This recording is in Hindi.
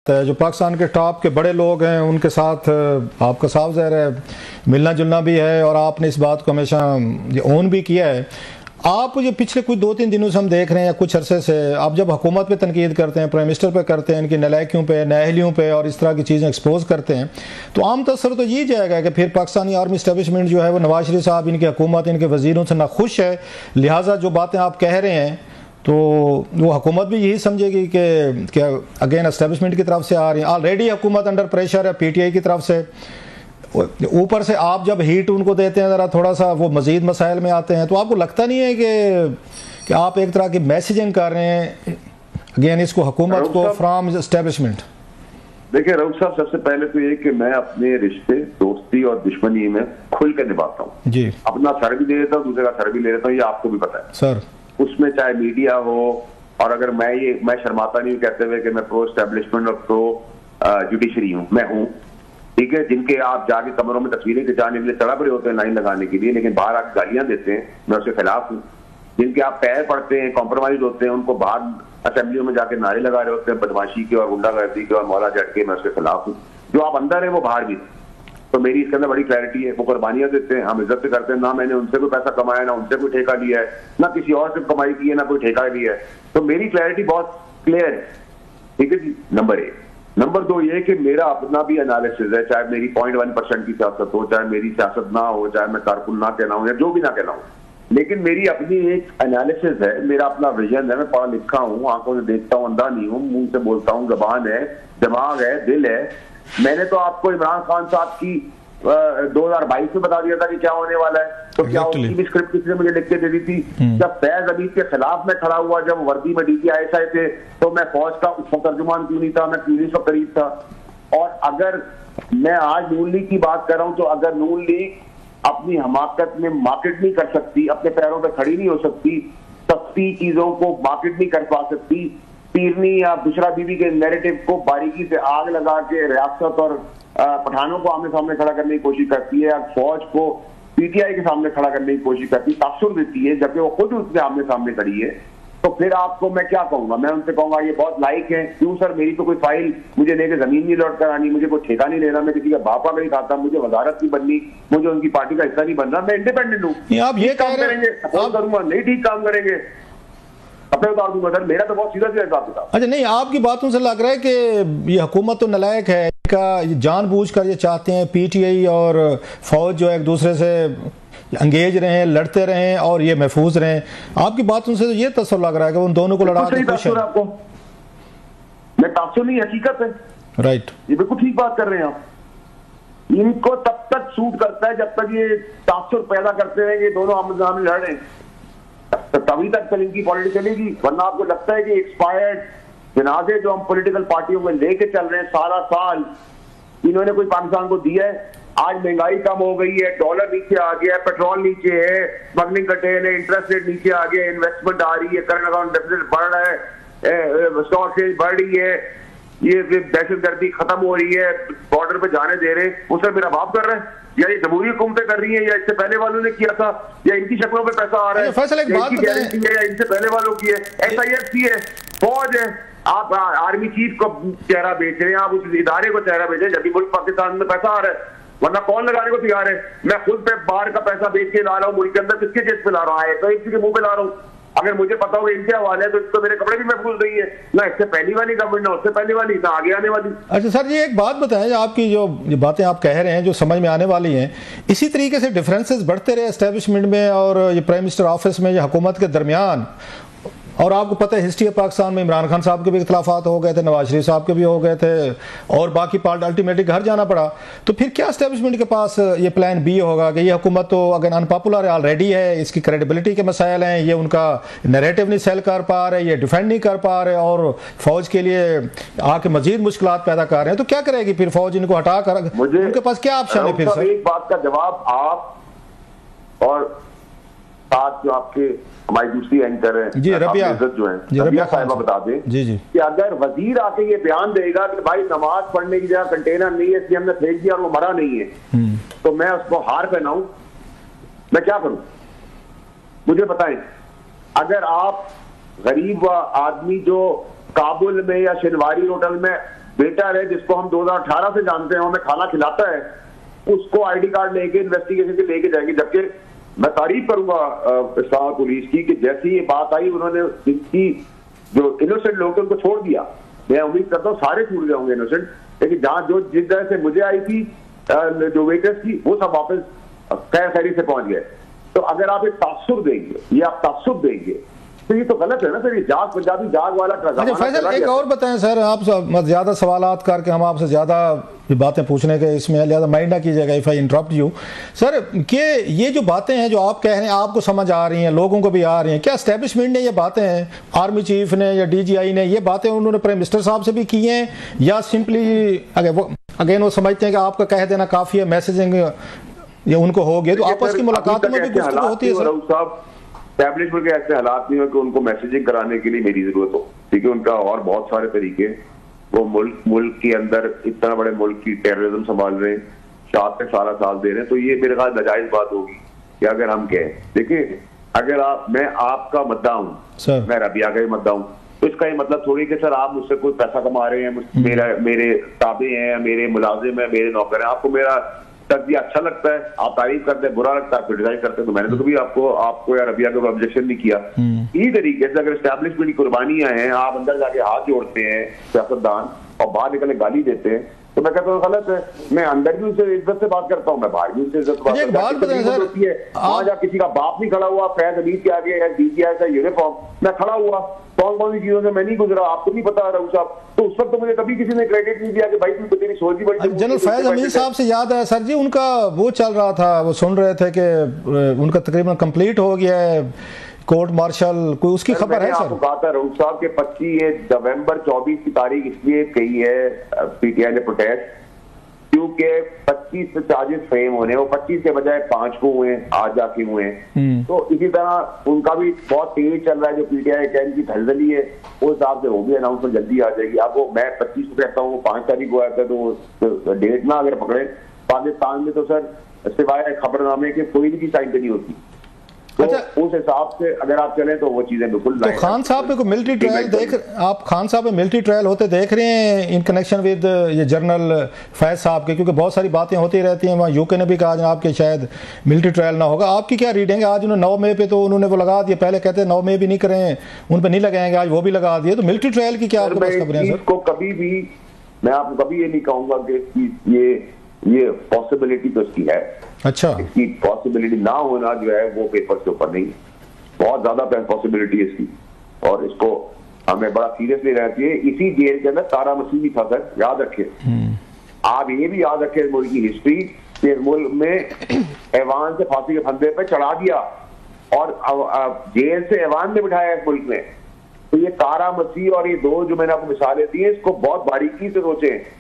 जो पाकिस्तान के टॉप के बड़े लोग हैं उनके साथ आपका साफ ज़ाहिर है मिलना जुलना भी है और आपने इस बात को हमेशा ये ओन भी किया है। आप जो पिछले कुछ 2-3 दिनों से हम देख रहे हैं या कुछ अरसे से आप जब हुकूमत पे तनकीद करते हैं, प्राइम मिनिस्टर पे करते हैं, इनकी नलायकियों पे, नाअहलियों पे और इस तरह की चीज़ें एक्सपोज करते हैं, तो आम तौर तो ये जाएगा कि फिर पाकिस्तानी आर्मी इस्टेब्लिशमेंट जो है वो नवाज शरीफ साहब, इनकी हुकूमत, इनके वज़ीरों से नाखुश है। लिहाजा जो बातें आप कह रहे हैं तो वो हुकूमत भी यही समझेगी कि अगेन एस्टेब्लिशमेंट की तरफ से आ रही है। ऑलरेडी हुकूमत अंडर प्रेशर है PTI की तरफ से, ऊपर से आप जब हीट उनको देते हैं ज़रा थोड़ा सा वो मज़ीद मसाइल में आते हैं। तो आपको लगता नहीं है कि आप एक तरह की मैसेजिंग कर रहे हैं अगेन इसको हुकूमत को फ्राम एस्टेब्लिशमेंट? देखिए रऊफ साहब, सबसे पहले तो ये कि मैं अपने रिश्ते, दोस्ती और दुश्मनी में खुल कर निभाता हूँ जी। अपना सर भी ले लेता हूँ, दूसरे का सर भी ले लेता हूँ, ये आपको भी पता है सर। उसमें चाहे मीडिया हो, और अगर मैं शर्माता नहीं कहते हुए कि मैं प्रो एस्टेब्लिशमेंट और प्रो जुडिशरी हूँ, मैं हूँ, ठीक है। जिनके आप जाके कमरों में तस्वीरें खिंचाने के लिए तड़प रहे होते हैं लाइन लगाने के लिए, लेकिन बाहर आके गालियां देते हैं, मैं उसके खिलाफ हूँ। जिनके आप पैर पड़ते हैं, कॉम्प्रोमाइज होते हैं, उनको बाहर असेंबलियों में जाके नारे लगा रहे होते हैं बदमाशी के और गुंडागर्दी के और मौला जट के, मैं उसके खिलाफ हूँ। जो आप अंदर है वो बाहर भी। तो मेरी इसके अंदर बड़ी क्लैरिटी है। वो कुर्बानियां देते हैं, हम इज्जत से करते हैं। ना मैंने उनसे कोई पैसा कमाया, ना उनसे कोई ठेका लिया है, ना किसी और से कमाई की है, ना कोई ठेका लिया है। तो मेरी क्लैरिटी बहुत क्लियर है, ठीक है जी। नंबर 1। नंबर 2 ये कि मेरा अपना भी एनालिसिस है, चाहे मेरी 0.1% की सियासत हो, चाहे मेरी सियासत ना हो, चाहे मैं कारकुन ना कहना हूं या जो भी ना कहना हूं, लेकिन मेरी अपनी एक एनालिसिस है, मेरा अपना विजन है। मैं पढ़ा लिखा हूँ, आंखों से देखता हूँ, अंधा नहीं हूँ, मुंह से बोलता हूँ, जबान है, दिमाग है, दिल है। मैंने तो आपको इमरान खान साहब की 2022 में बता दिया था कि क्या होने वाला है। तो क्या उसकी भी स्क्रिप्ट किसी ने मुझे लिख के दे दी थी? जब फैज अमीद के खिलाफ मैं खड़ा हुआ, जब वर्दी में DPISI थे, तो मैं फौज का तर्जुमान क्यों नहीं था? मैं क्यों नहीं सब करीब था? और अगर मैं आज नून लीग की बात कर रहा हूं, तो अगर नून लीग अपनी हमाकत में मार्केट नहीं कर सकती, अपने पैरों पर खड़ी नहीं हो सकती, सस्ती चीजों को मार्केट नहीं कर पा सकती, पीरनी या बुशरा बीबी के नैरेटिव को बारीकी से आग लगा के रियासत और पठानों को आमने सामने खड़ा करने की कोशिश करती है, फौज को PTI के सामने खड़ा करने की कोशिश करती है, तासुर देती है, जबकि वो खुद उसके आमने सामने खड़ी है, तो फिर आपको मैं क्या कहूंगा? मैं उनसे कहूंगा ये बहुत लाइक है। क्यों सर? मेरी तो कोई फाइल मुझे लेके जमीन नहीं लौट कर आनी, मुझे कोई ठेका नहीं लेना, मैं किसी का बापा नहीं खाता, मुझे वजारत नहीं बननी, मुझे उनकी पार्टी का हिस्सा नहीं बनना, मैं इंडिपेंडेंट हूँ। आप ये काम करेंगे, सपोर्ट करूंगा, नहीं ठीक काम करेंगे, अपने उतार दूंगा सर। मेरा तो बहुत सीधा सीधा हिसाब किताब। अच्छा, नहीं, आपकी बातों से लग रहा है कि ये हुकूमत तो नालायक है, का जानबूझकर ये चाहते हैं PTI और फौज जो एक दूसरे से अंगेज रहे, लड़ते रहें और ये महफूज रहें। आपकी बातों से तो ये तस्वर लग रहा है कि उन दोनों को लड़ा के खुश है। आपको मैं तासुर नहीं, हकीकत है। राइट, ये बिल्कुल ठीक बात कर रहे हैं आप। इनको तब तक सूट करता है जब तक ये तासुर पैदा करते रहेंगे, दोनों आमने-सामने लड़ रहे हैं, तभी तक इनकी पॉलिटिक्स चलेगी। वरना आपको लगता है कि एक्सपायर्ड जनाजे जो हम पॉलिटिकल पार्टियों में लेके चल रहे हैं सारा साल, इन्होंने कोई पाकिस्तान को दिया है? आज महंगाई कम हो गई है, डॉलर नीचे आ गया है, पेट्रोल नीचे है, स्मगलिंग कटेल है, इंटरेस्ट रेट नीचे आ गया है, इन्वेस्टमेंट आ रही है, करंट अकाउंट डेफिसिट बढ़ रहा है, स्टॉक सेल बढ़ रही है, ये दहशतगर्दी खत्म हो रही है, बॉर्डर पे जाने दे रहे, उस पर मेरा बाप कर रहे हैं, या ये जमहूरी हुकूमतें कर रही है, या इससे पहले वालों ने किया था, या इनकी शक्लों पे पैसा आ रहा है, गारंटी है, या इनसे पहले वालों की है, SIFC है, फौज है। आप आर्मी चीफ को चेहरा बेच रहे हैं, आप उस इदारे को चेहरा बेच रहे हैं, जबकि मुल्क पाकिस्तान में पैसा आ रहा है, वरना कौन लगाने को तैयार है? मैं खुद पे बाहर का पैसा बेच के ला रहा हूँ, मुल्क के अंदर किसके जेब पे ला रहा है? तो इसी के मुंह पे ला रहा हूँ। अगर मुझे पता होगा इनके हवाले है, तो मेरे कपड़े भी महफूज नहीं है, ना इससे पहली वाली गवर्नमेंट, ना उससे पहली वाली, ना आगे आने वाली। अच्छा सर, ये एक बात बताएं, आपकी जो बातें आप कह रहे हैं जो समझ में आने वाली हैं, इसी तरीके से डिफरेंसेस बढ़ते रहे एस्टेब्लिशमेंट में और ये प्राइम मिनिस्टर ऑफिस में, ये हुकूमत के दरमियान, और आपको पता है हिस्ट्री ऑफ पाकिस्तान में इमरान खान साहब के भी इख्तलाफात हो गए थे, नवाज शरीफ साहब के भी हो गए थे, और बाकी पार्टी अल्टीमेटली घर जाना पड़ा। तो फिर क्या एस्टेब्लिशमेंट के पास ये प्लान B होगा कि ये हुकूमत तो अगर अनपॉपुलर है, ऑलरेडी है, इसकी क्रेडिबिलिटी के मसाइल हैं, ये उनका नैरेटिव नहीं सेल कर पा रहे, ये डिफेंड नहीं कर पा रहे, और फौज के लिए आके मजीद मुश्किलात पैदा कर रहे हैं, तो क्या करेगी फिर फौज? इनको हटा कर उनके पास क्या ऑप्शन है फिर? सर, एक बात का जवाब आप और साथ जो आपके हमारी दूसरी एंकर है जी, रबिया जो है, रबिया साहिबा बता दें जी कि अगर वजीर आके ये बयान देगा कि भाई नमाज पढ़ने की जगह कंटेनर नहीं है, इसलिए हमने फेंक दिया और वो मरा नहीं है, तो मैं उसको हार पहनाऊं? मैं क्या करूं? मुझे बताएं। अगर आप गरीब आदमी जो काबुल में या शिनवारी होटल में बेटा है जिसको हम 2018 से जानते हैं, हमें खाना खिलाता है, उसको आईडी कार्ड लेके इन्वेस्टिगेशन के लेके जाएगी। जबकि मैं तारीफ करूंगा इस्लामाबाद पुलिस की कि जैसी ये बात आई उन्होंने जिनकी जो इनोसेंट लोग थे उनको छोड़ दिया। मैं उम्मीद करता हूँ सारे छूट गए होंगे इनोसेंट, लेकिन जहां जो जिस तरह से मुझे आई थी जो वेटर्स थी वो सब वापस खैरी से पहुंच गए। तो अगर आप एक तासुर देंगे, ये आप तासुर देंगे तो ये तो गलत है ना सर। ये जाग पंजाबी जाग वाला अच्छा फैसल एक और बताएं सर, आप ज्यादा सवालात करके हम आपसे ज्यादा बातें पूछने के इसमें लिहाजा माइंड ना कीजिएगा if I interrupt you sir, कि ये जो बातें हैं जो आप कह रहे हैं आपको समझ आ रही हैं, लोगों को भी आ रही हैं, क्या एस्टेब्लिशमेंट ने ये बातें हैं, आर्मी चीफ ने या DGI ने ये बातें उन्होंने प्राइम मिनिस्टर साहब से भी की हैं, या सिंपली अगेन वो समझते हैं कि आपका कह देना काफी है, मैसेजिंग ये उनको हो गया, तो आपस की मुलाकातों में भी गुफ्तगू होती है सर? एस्टैब्लिशमेंट के ऐसे हालात नहीं हो कि उनको मैसेजिंग कराने के लिए मेरी जरूरत हो, ठीक है। उनका और बहुत सारे तरीके, वो मुल्क के अंदर इतना बड़े मुल्क की टेररिज्म संभाल रहे हैं, 7 से 12 साल दे रहे हैं, तो ये मेरे ख्याल नाजायज बात होगी कि अगर हम कहें। देखिए अगर मैं आपका मद्दा हूँ, मैं रबिया का ही मद्दा हूँ, तो इसका ये मतलब थोड़ी कि सर आप मुझसे कोई पैसा कमा रहे हैं, मेरे ताबे हैं, मेरे मुलाजिम है, मेरे नौकर हैं, आपको मेरा तजिया अच्छा लगता है, आप तारीफ करते हैं, बुरा लगता है, क्रिटिसाइज करते हैं, तो मैंने तो कभी आपको या रबिया को ऑब्जेक्शन नहीं किया। इसी तरीके से अगर एस्टैब्लिशमेंट की कुर्बानियां हैं, आप अंदर जाके हाथ जोड़ते हैं सियासतदान और बाहर निकले गाली देते हैं, तो मैं कहता हूँ गलत है। मैं अंदर भी उनसे इज्जत से बात करता हूँ, मैं बाहर भी उनसे इज्जत से बात करता हूँ। वहां जहाँ किसी का बाप नहीं खड़ा हुआ फैज अमीर के आगे या DGI का यूनिफॉर्म, मैं खड़ा हुआ, कौन सी चीजों से मैं नहीं गुजरा, आपको नहीं पता रहू साहब, तो उस वक्त तो मुझे कभी किसी ने क्रेडिट नहीं दिया कि भाई तू तेरी सोच ही बड़ी। जनरल फैज अमीर साहब से याद है सर जी, उनका वो चल रहा था, वो सुन रहे थे कि उनका तकरीबन कंप्लीट हो गया है कोर्ट मार्शल, कोई उसकी खबर है सर? आपको कहा था रऊफ साहब के 25 नवंबर 24 की तारीख इसलिए कही है PTI ने प्रोटेस्ट, क्योंकि 25 से चार्जेस फ्रेम होने, वो 25 के बजाय 5 को हुए, आज जाके हुए। तो इसी तरह उनका भी बहुत तेज चल रहा है, जो PTI कैन की धलदली है उस हिसाब से वो भी अनाउंसमेंट जल्दी आ जाएगी। आपको मैं 25 को कहता हूँ, 5 तारीख को आया था, तो डेट ना अगर पकड़े पाकिस्तान में तो सर सिवाय खबरनामे के कोई भी चीज टाइम पे नहीं होती। तो उस हिसाब से अगर आप चलें तो वो चीजें बिल्कुल। तो खान साहब पे कोई मिलिट्री ट्रायल आप खान साहब पे मिलिट्री ट्रायल होते देख रहे हैं इन कनेक्शन विद ये जनरल फैज साहब के? क्योंकि बहुत सारी बातें होती रहती हैं, वहाँ UK ने भी कहा जनाब कि शायद मिलिट्री ट्रायल ना होगा, आपकी क्या रीडिंग है? आज उन्होंने 9 मई पे तो उन्होंने वो लगा दिया, पहले कहते 9 मई भी नहीं करें, उन पर नहीं लगाएंगे, आज वो भी लगा दिए, तो मिलिट्री ट्रायल की क्या आपके पास खबरें हैं सर? कभी भी मैं आपको कभी ये नहीं कहूंगा कि ये पॉसिबिलिटी तो इसकी है। अच्छा, इसकी पॉसिबिलिटी ना होना जो है वो पेपर के ऊपर नहीं, बहुत ज्यादा पॉसिबिलिटी है इसकी, और इसको हमें बड़ा सीरियसली रहती है। इसी जेल के अंदर तारा मसीह भी था सर, याद रखें। आप ये भी याद रखें मुल्क की हिस्ट्री के, मुल्क में ऐवान से फांसी के फंदे पे चढ़ा दिया और जेल से ऐवान में बिठाया इस मुल्क में। तो ये तारा मसीह और ये दो जो मैंने आपको मिसालें दी हैं, इसको बहुत बारीकी से सोचें।